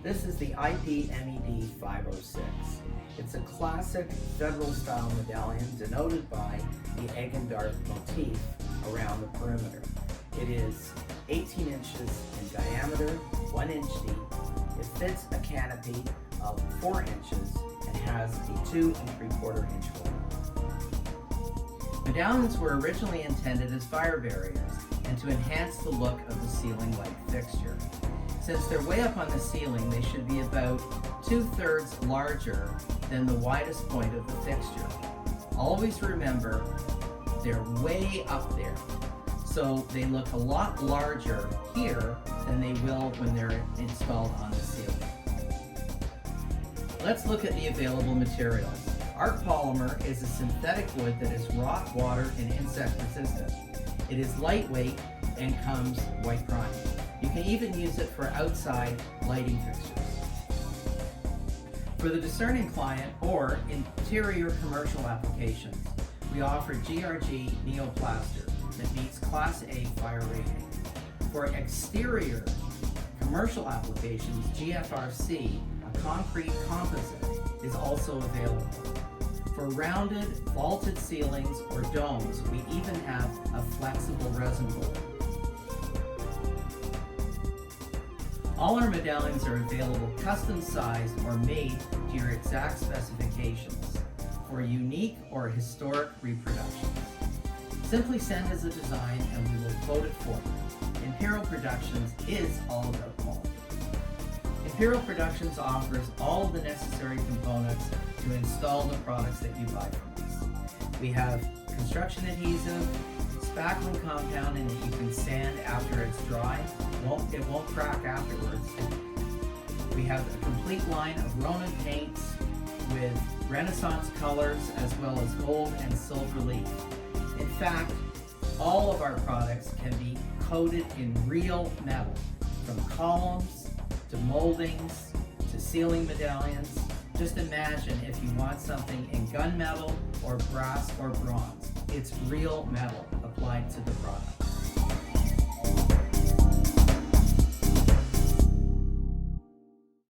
This is the IPMED506. It's a classic federal style medallion denoted by the egg and dart motif around the perimeter. It is 18 inches in diameter, 1 inch deep. It fits a canopy of 4 inches and has a 2 3/4 inch hole. Medallions were originally intended as fire barriers and to enhance the look of the ceiling-like fixture. Since they're way up on the ceiling, they should be about 2/3 larger than the widest point of the fixture. Always remember, they're way up there, so they look a lot larger here than they will when they're installed on the ceiling. Let's look at the available materials. Arc polymer is a synthetic wood that is rock, water, and insect resistant. It is lightweight and comes white primed. You can even use it for outside lighting fixtures. For the discerning client or interior commercial applications, we offer GRG Neoplaster that meets Class A fire rating. For exterior commercial applications, GFRC, a concrete composite, is also available. For rounded, vaulted ceilings or domes, we even have a flexible resin board. All our medallions are available custom sized or made to your exact specifications for unique or historic reproductions. Simply send us a design and we will quote it for you. Imperial Productions is all about quality. Imperial Productions offers all of the necessary components to install the products that you buy from us. We have construction adhesive, spackling compound, and that you can sand after it's dry. It won't crack afterwards. We have a complete line of Ronin paints with Renaissance colors as well as gold and silver leaf. In fact, all of our products can be coated in real metal, from columns to moldings to ceiling medallions. Just imagine if you want something in gunmetal or brass or bronze. It's real metal applied to the product.